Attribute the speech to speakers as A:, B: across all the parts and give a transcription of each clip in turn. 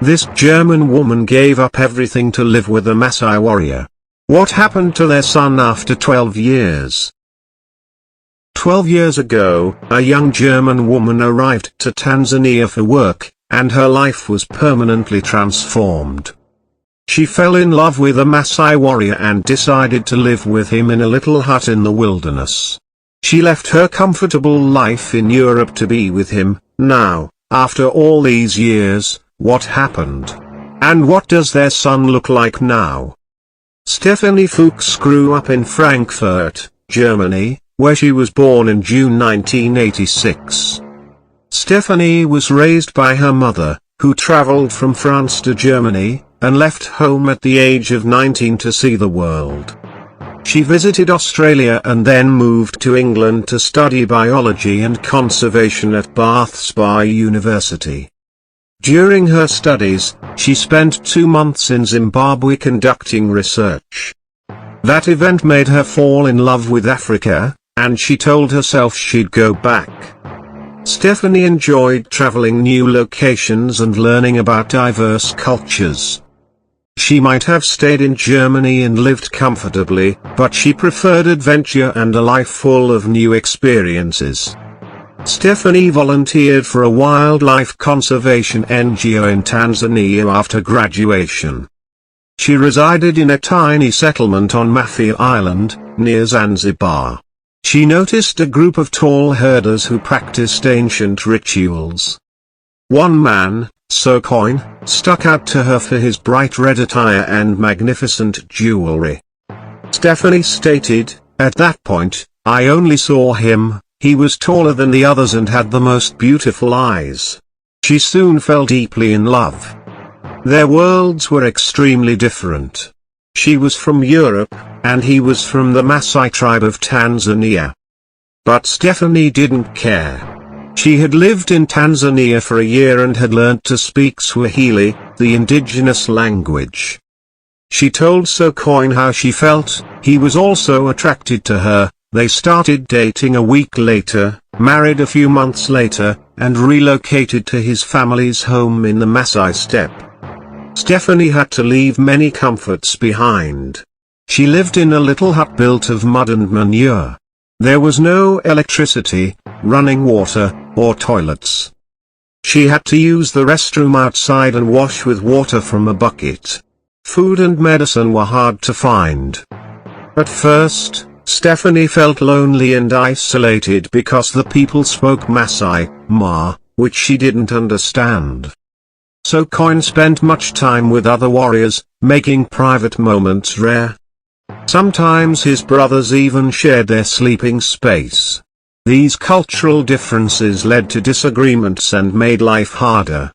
A: This German woman gave up everything to live with a Maasai warrior. What happened to their son after 12 years? 12 years ago, a young German woman arrived to Tanzania for work, and her life was permanently transformed. She fell in love with a Maasai warrior and decided to live with him in a little hut in the wilderness. She left her comfortable life in Europe to be with him. Now, after all these years, what happened? And what does their son look like now? Stephanie Fuchs grew up in Frankfurt, Germany, where she was born in June 1986. Stephanie was raised by her mother, who traveled from France to Germany, and left home at the age of 19 to see the world. She visited Australia and then moved to England to study biology and conservation at Bath Spa University. During her studies, she spent 2 months in Zimbabwe conducting research. That event made her fall in love with Africa, and she told herself she'd go back. Stephanie enjoyed traveling new locations and learning about diverse cultures. She might have stayed in Germany and lived comfortably, but she preferred adventure and a life full of new experiences. Stephanie volunteered for a wildlife conservation NGO in Tanzania after graduation. She resided in a tiny settlement on Mafi Island, near Zanzibar. She noticed a group of tall herders who practiced ancient rituals. One man, Sokoin, stuck out to her for his bright red attire and magnificent jewelry. Stephanie stated, "At that point, I only saw him. He was taller than the others and had the most beautiful eyes." She soon fell deeply in love. Their worlds were extremely different. She was from Europe, and he was from the Maasai tribe of Tanzania. But Stephanie didn't care. She had lived in Tanzania for a year and had learnt to speak Swahili, the indigenous language. She told Sokoin how she felt. He was also attracted to her. They started dating a week later, married a few months later, and relocated to his family's home in the Maasai steppe. Stephanie had to leave many comforts behind. She lived in a little hut built of mud and manure. There was no electricity, running water, or toilets. She had to use the restroom outside and wash with water from a bucket. Food and medicine were hard to find. At first, Stephanie felt lonely and isolated because the people spoke Maasai, Ma, which she didn't understand. Sokoin spent much time with other warriors, making private moments rare. Sometimes his brothers even shared their sleeping space. These cultural differences led to disagreements and made life harder.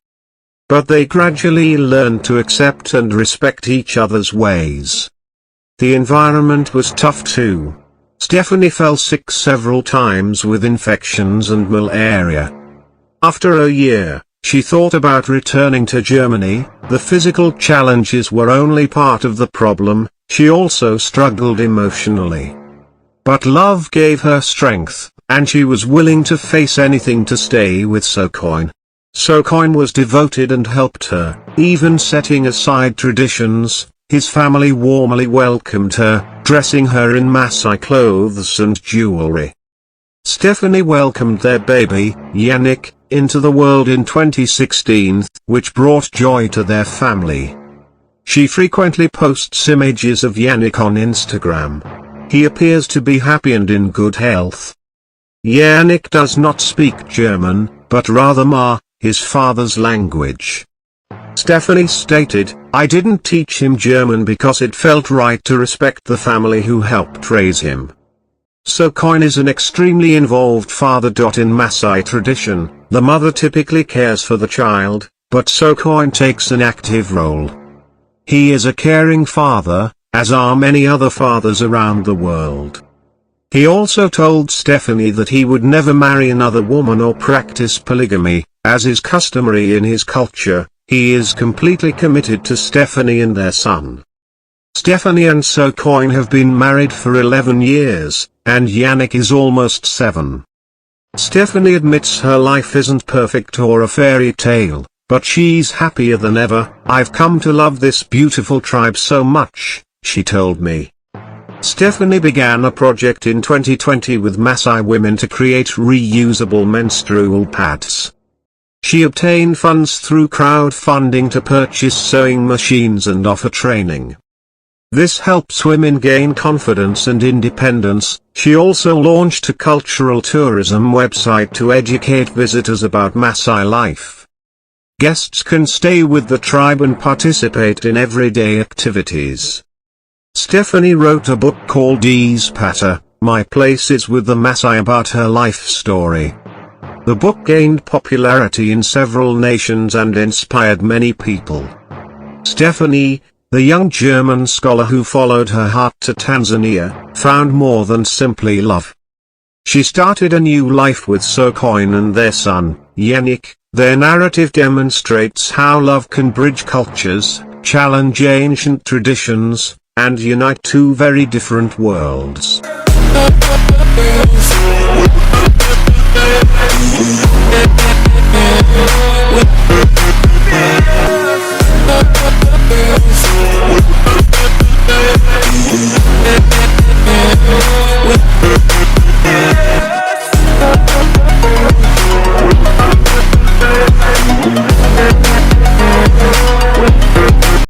A: But they gradually learned to accept and respect each other's ways. The environment was tough too. Stephanie fell sick several times with infections and malaria. After a year, she thought about returning to Germany. The physical challenges were only part of the problem. She also struggled emotionally. But love gave her strength, and she was willing to face anything to stay with Sokoin. Sokoin was devoted and helped her, even setting aside traditions. His family warmly welcomed her, dressing her in Maasai clothes and jewelry. Stephanie welcomed their baby, Yannick, into the world in 2016, which brought joy to their family. She frequently posts images of Yannick on Instagram. He appears to be happy and in good health. Yannick does not speak German, but rather Ma, his father's language. Stephanie stated, "I didn't teach him German because it felt right to respect the family who helped raise him." Sokoin is an extremely involved father. In Maasai tradition, the mother typically cares for the child, but Sokoin takes an active role. He is a caring father, as are many other fathers around the world. He also told Stephanie that he would never marry another woman or practice polygamy, as is customary in his culture. He is completely committed to Stephanie and their son. Stephanie and Sokoin have been married for 11 years, and Yannick is almost 7. Stephanie admits her life isn't perfect or a fairy tale. But she's happier than ever. "I've come to love this beautiful tribe so much," she told me. Stephanie began a project in 2020 with Maasai women to create reusable menstrual pads. She obtained funds through crowdfunding to purchase sewing machines and offer training. This helps women gain confidence and independence. She also launched a cultural tourism website to educate visitors about Maasai life. Guests can stay with the tribe and participate in everyday activities. Stephanie wrote a book called Pata, My Place is with the Maasai, about her life story. The book gained popularity in several nations and inspired many people. Stephanie, the young German scholar who followed her heart to Tanzania, found more than simply love. She started a new life with Sokoin and their son, Yannick. Their narrative demonstrates how love can bridge cultures, challenge ancient traditions, and unite two very different worlds.